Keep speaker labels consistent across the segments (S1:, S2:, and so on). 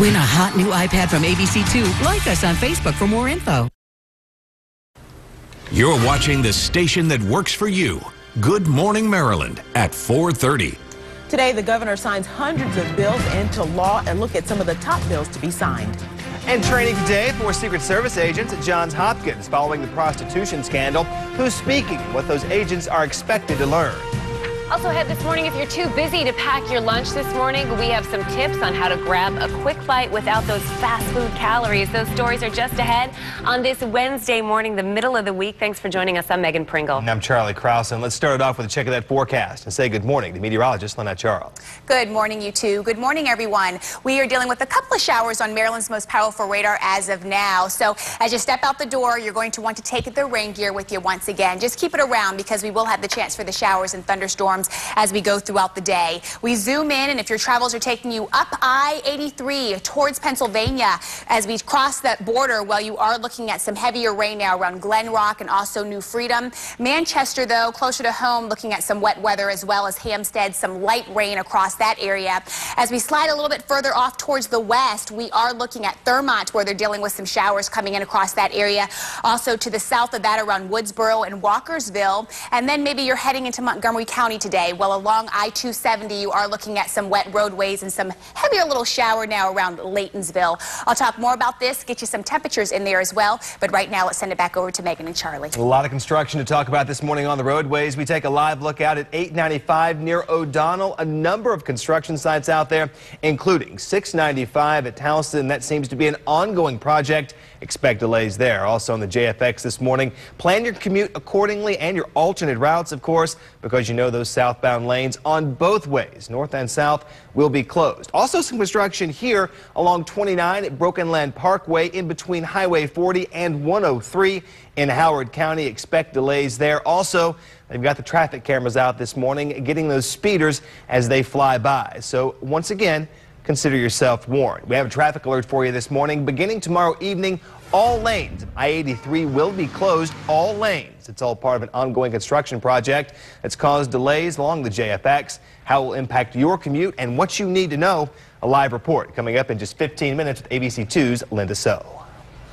S1: Win a hot new iPad from ABC2. Like us on Facebook for more info.
S2: You're watching the station that works for you. Good Morning Maryland at 4:30.
S3: Today, the governor signs hundreds of bills into law and look at some of the top bills to be signed.
S4: And training today for Secret Service agents at Johns Hopkins following the prostitution scandal. Who's speaking and what those agents are expected to learn.
S5: Also ahead this morning, if you're too busy to pack your lunch this morning, we have some tips on how to grab a quick bite without those fast food calories. Those stories are just ahead on this Wednesday morning, the middle of the week. Thanks for joining us. I'm Megan Pringle.
S4: And I'm Charlie Krause, and let's start it off with a check of that forecast and say good morning to meteorologist Lynette Charles.
S6: Good morning, you two. Good morning, everyone. We are dealing with a couple of showers on Maryland's most powerful radar as of now. So as you step out the door, you're going to want to take the rain gear with you once again. Just keep it around because we will have the chance for the showers and thunderstorms as we go throughout the day. We zoom in, and if your travels are taking you up I-83 towards Pennsylvania, as we cross that border, well, you are looking at some heavier rain now around Glen Rock and also New Freedom. Manchester, though, closer to home, looking at some wet weather, as well as Hampstead, some light rain across that area. As we slide a little bit further off towards the west, we are looking at Thurmont, where they're dealing with some showers coming in across that area. Also to the south of that around Woodsboro and Walkersville. And then maybe you're heading into Montgomery County today. Well, along I-270, you are looking at some wet roadways and some heavier little shower now around Laytonsville. I'll talk more about this, get you some temperatures in there as well. But right now, let's send it back over to Megan and Charlie.
S4: A lot of construction to talk about this morning on the roadways. We take a live look out at 895 near O'Donnell. A number of construction sites out there, including 695 at Towson. That seems to be an ongoing project. Expect delays there. Also on the JFX this morning. Plan your commute accordingly and your alternate routes, of course, because you know those southbound lanes on both ways, north and south, will be closed. Also some construction here along 29 at Broken Land Parkway in between Highway 40 and 103 in Howard County. Expect delays there. Also, they've got the traffic cameras out this morning, getting those speeders as they fly by. So once again, consider yourself warned. We have a traffic alert for you this morning. Beginning tomorrow evening, all lanes of I-83 will be closed. All lanes. It's all part of an ongoing construction project that's caused delays along the JFX. How it will impact your commute and what you need to know. A live report coming up in just 15 minutes with ABC2's Linda So.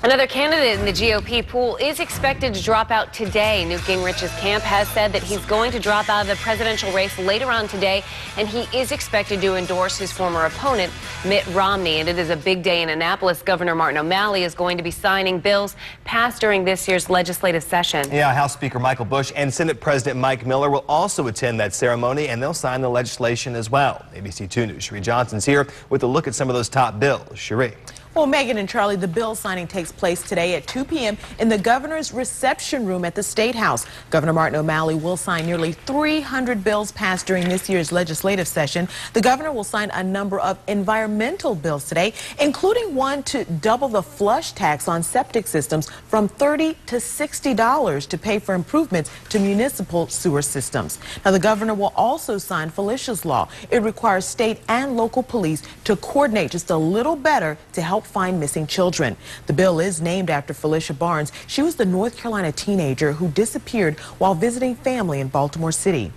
S5: Another candidate in the GOP pool is expected to drop out today. Newt Gingrich's camp has said that he's going to drop out of the presidential race later on today, and he is expected to endorse his former opponent, Mitt Romney. And it is a big day in Annapolis. Governor Martin O'Malley is going to be signing bills passed during this year's legislative session.
S4: Yeah, House Speaker Michael Bush and Senate President Mike Miller will also attend that ceremony, and they'll sign the legislation as well. ABC2 News' Cherie Johnson's here with a look at some of those top bills. Cherie.
S3: Well, Megan and Charlie, the bill signing takes place today at 2 p.m. in the governor's reception room at the State House. Governor Martin O'Malley will sign nearly 300 bills passed during this year's legislative session. The governor will sign a number of environmental bills today, including one to double the flush tax on septic systems from $30 to $60 to pay for improvements to municipal sewer systems. Now, the governor will also sign Felicia's Law. It requires state and local police to coordinate just a little better to help find missing children. The bill is named after Felicia Barnes. She was the North Carolina teenager who disappeared while visiting family in Baltimore City.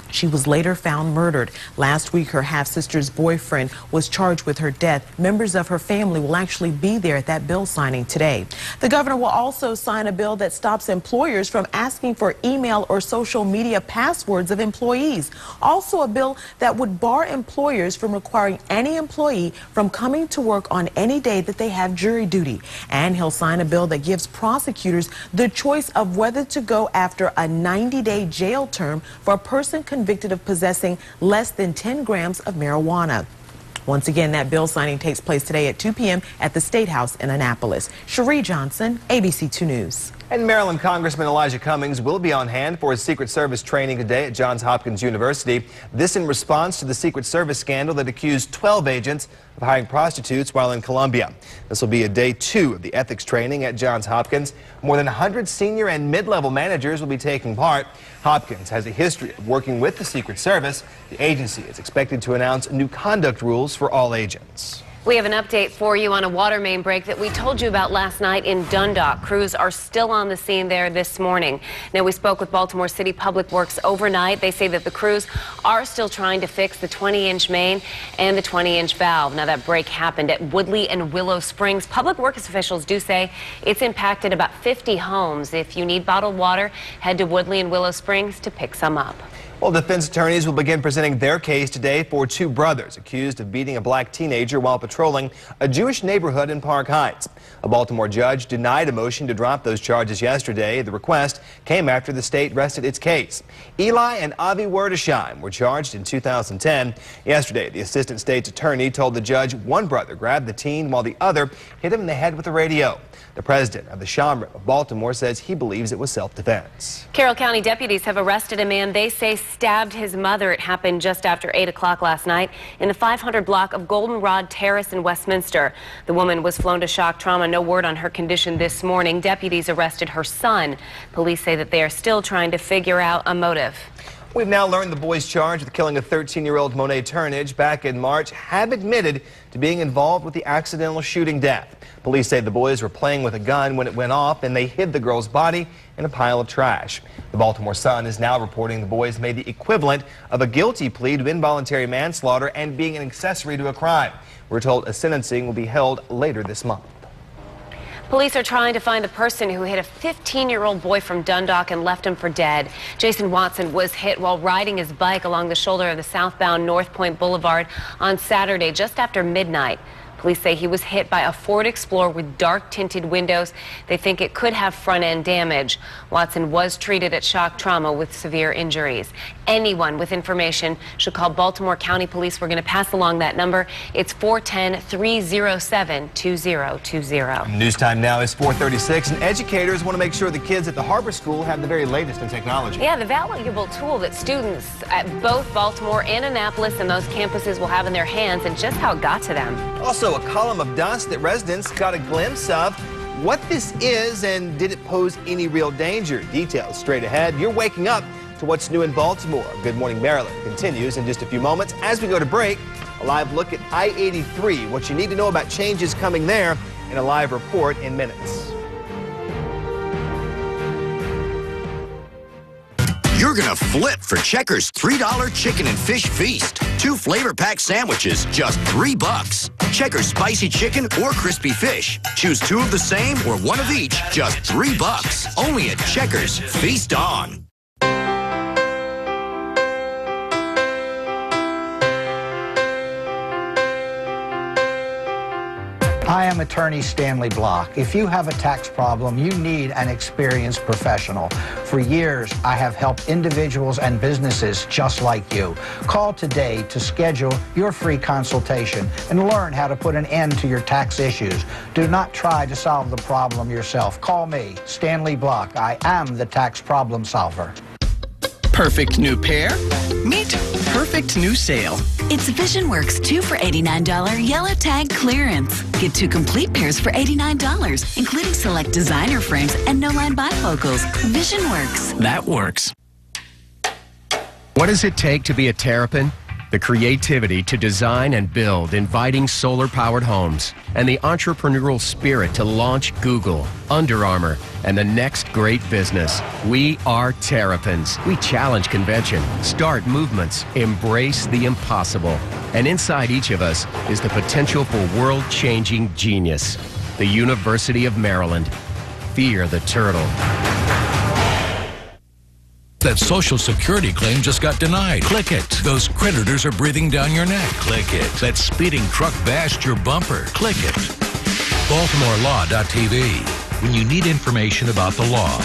S3: She was later found murdered. Last week, her half-sister's boyfriend was charged with her death. Members of her family will actually be there at that bill signing today. The governor will also sign a bill that stops employers from asking for email or social media passwords of employees. Also a bill that would bar employers from requiring any employee from coming to work on any day that they have jury duty. And he'll sign a bill that gives prosecutors the choice of whether to go after a 90-day jail term for a person convicted of possessing less than 10 grams of marijuana. Once again, that bill signing takes place today at 2 p.m. at the State House in Annapolis. Cherie Johnson, ABC2 News.
S4: And Maryland Congressman Elijah Cummings will be on hand for his Secret Service training today at Johns Hopkins University. This in response to the Secret Service scandal that accused 12 agents of hiring prostitutes while in Columbia. This will be a day 2 of the ethics training at Johns Hopkins. More than 100 senior and mid-level managers will be taking part. Hopkins has a history of working with the Secret Service. The agency is expected to announce new conduct rules for all agents.
S5: We have an update for you on a water main break that we told you about last night in Dundalk. Crews are still on the scene there this morning. Now, we spoke with Baltimore City Public Works overnight. They say that the crews are still trying to fix the 20-inch main and the 20-inch valve. Now, that break happened at Woodley and Willow Springs. Public Works officials do say it's impacted about 50 homes. If you need bottled water, head to Woodley and Willow Springs to pick some up.
S4: Well, defense attorneys will begin presenting their case today for two brothers accused of beating a black teenager while patrolling a Jewish neighborhood in Park Heights. A Baltimore judge denied a motion to drop those charges yesterday. The request came after the state rested its case. Eli and Avi Werdesheim were charged in 2010. Yesterday, the assistant state's attorney told the judge one brother grabbed the teen while the other hit him in the head with a radio. The president of the Shomrim of Baltimore says he believes it was self-defense.
S5: Carroll County deputies have arrested a man they say stabbed his mother. It happened just after 8 o'clock last night in the 500 block of Goldenrod Terrace in Westminster. The woman was flown to shock trauma. No word on her condition this morning. Deputies arrested her son. Police say that they are still trying to figure out a motive.
S4: We've now learned the boys charged with killing a 13-year-old Monet Turnage back in March have admitted to being involved with the accidental shooting death. Police say the boys were playing with a gun when it went off and they hid the girl's body in a pile of trash. The Baltimore Sun is now reporting the boys made the equivalent of a guilty plea to involuntary manslaughter and being an accessory to a crime. We're told a sentencing will be held later this month.
S5: Police are trying to find the person who hit a 15-year-old boy from Dundalk and left him for dead. Jason Watson was hit while riding his bike along the shoulder of the southbound North Point Boulevard on Saturday just after midnight. Police say he was hit by a Ford Explorer with dark tinted windows. They think it could have front end damage. Watson was treated at shock trauma with severe injuries. Anyone with information should call Baltimore County Police. We're going to pass along that number. It's 410-307-2020.
S4: News time now is 4:36, and educators want to make sure the kids at the Harbor School have the very latest in technology.
S5: Yeah, the valuable tool that students at both Baltimore and Annapolis and those campuses will have in their hands, and just how it got to them.
S4: Also, a column of dust that residents got a glimpse of. What this is and did it pose any real danger? Details straight ahead. You're waking up to what's new in Baltimore. Good Morning Maryland continues in just a few moments. As we go to break, a live look at I-83, what you need to know about changes coming there, and a live report in minutes.
S7: You're gonna flip for Checkers $3 chicken and fish feast. 2 flavor-packed sandwiches, just $3. Checkers spicy chicken or crispy fish. Choose 2 of the same or 1 of each, just $3. Only at Checkers. Feast on.
S8: I am attorney Stanley Block. If you have a tax problem, you need an experienced professional. For years, I have helped individuals and businesses just like you. Call today to schedule your free consultation and learn how to put an end to your tax issues. Do not try to solve the problem yourself. Call me, Stanley Block. I am the tax problem solver.
S1: Perfect new pair? Meet perfect new sale.
S9: It's VisionWorks 2 for $89 yellow tag clearance. Get 2 complete pairs for $89, including select designer frames and no-line bifocals. VisionWorks.
S1: That works.
S10: What does it take to be a Terrapin? The creativity to design and build inviting solar-powered homes, and the entrepreneurial spirit to launch Google, Under Armour, and the next great business. We are Terrapins. We challenge convention, start movements, embrace the impossible. And inside each of us is the potential for world-changing genius. The University of Maryland. Fear the turtle.
S11: That Social Security claim just got denied. Click it. Those creditors are breathing down your neck. Click it. That speeding truck bashed your bumper. Click it. BaltimoreLaw.tv. When you need information about the law.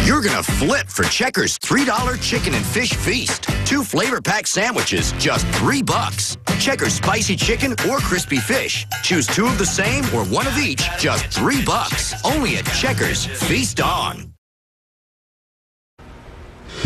S7: You're gonna flip for Checkers $3 chicken and fish feast. 2 flavor-packed sandwiches, just $3. Checkers spicy chicken or crispy fish. Choose 2 of the same or 1 of each, just $3. Only at Checkers. Feast on.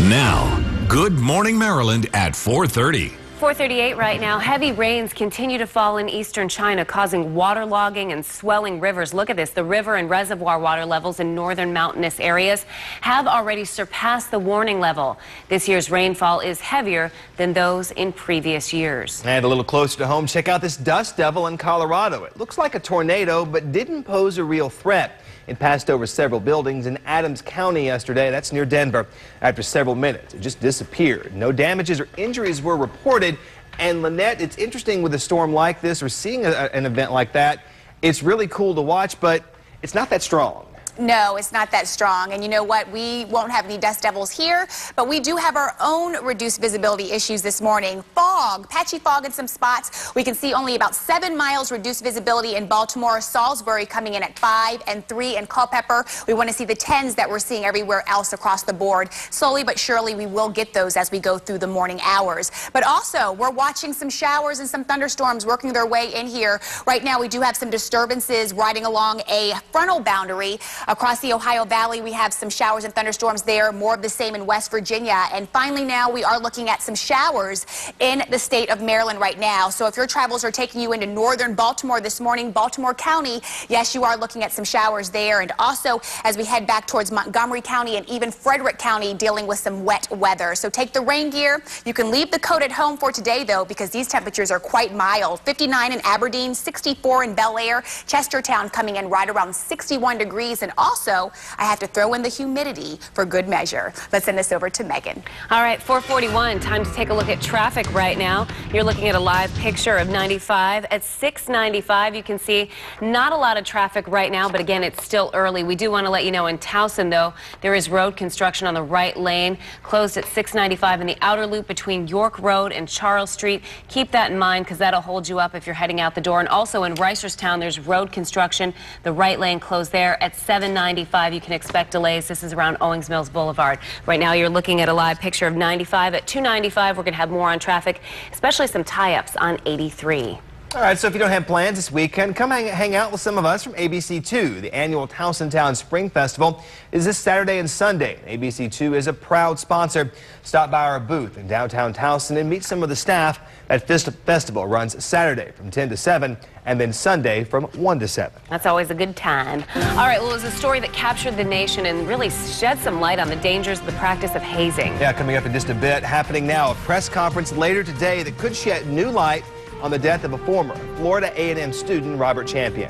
S2: Now, Good Morning Maryland at 4:30.
S5: 4:38 right now. Heavy rains continue to fall in eastern China, causing waterlogging and swelling rivers. Look at this. The river and reservoir water levels in northern mountainous areas have already surpassed the warning level. This year's rainfall is heavier than those in previous years.
S4: And a little closer to home, check out this dust devil in Colorado. It looks like a tornado, but didn't pose a real threat. It passed over several buildings in Adams County yesterday. That's near Denver. After several minutes, it just disappeared. No damages or injuries were reported. And Lynette, it's interesting with a storm like this or seeing an event like that. It's really cool to watch, but it's not that strong.
S6: No, it's not that strong. And you know what? We won't have any dust devils here, but we do have our own reduced visibility issues this morning. Fog, patchy fog in some spots. We can see only about 7 miles reduced visibility in Baltimore. Salisbury coming in at 5 and 3 in Culpeper. We want to see the 10s that we're seeing everywhere else across the board. Slowly but surely, we will get those as we go through the morning hours. But also, we're watching some showers and some thunderstorms working their way in here. Right now, we do have some disturbances riding along a frontal boundary. Across the Ohio Valley, we have some showers and thunderstorms there, more of the same in West Virginia. And finally now, we are looking at some showers in the state of Maryland right now. So if your travels are taking you into northern Baltimore this morning, Baltimore County, yes, you are looking at some showers there. And also, as we head back towards Montgomery County and even Frederick County, dealing with some wet weather. So take the rain gear. You can leave the coat at home for today, though, because these temperatures are quite mild. 59 in Aberdeen, 64 in Bel Air, Chestertown coming in right around 61 degrees. And also, I have to throw in the humidity for good measure. Let's send this over to Megan.
S5: All right, 4:41, time to take a look at traffic right now. You're looking at a live picture of 95. At 695, you can see not a lot of traffic right now, but again, it's still early. We do want to let you know in Towson, though, there is road construction on the right lane, closed at 695 in the outer loop between York Road and Charles Street. Keep that in mind because that'll hold you up if you're heading out the door. And also in Reisterstown, there's road construction. The right lane closed there at 795. You can expect delays. This is around Owings Mills Boulevard. Right now, you're looking at a live picture of 95. At 295, we're going to have more on traffic, especially some tie-ups on 83.
S4: All right, so if you don't have plans this weekend, come hang out with some of us from ABC2. The annual Towson Town Spring Festival is this Saturday and Sunday. ABC2 is a proud sponsor. Stop by our booth in downtown Towson and meet some of the staff. That festival runs Saturday from 10 to 7 and then Sunday from 1 to 7.
S5: That's always a good time. All right, well, it was a story that captured the nation and really shed some light on the dangers of the practice of hazing.
S4: Yeah, coming up in just a bit. Happening now, a press conference later today that could shed new light on the death of a former Florida A&M student, Robert Champion.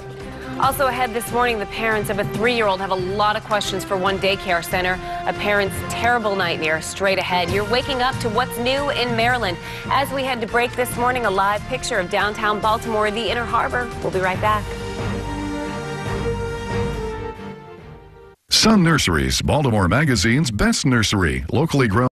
S5: Also ahead this morning, the parents of a 3-year-old have a lot of questions for one daycare center. A parent's terrible nightmare straight ahead. You're waking up to what's new in Maryland. As we head to break this morning, a live picture of downtown Baltimore, the Inner Harbor. We'll be right back.
S12: Sun Nurseries, Baltimore Magazine's best nursery, locally grown.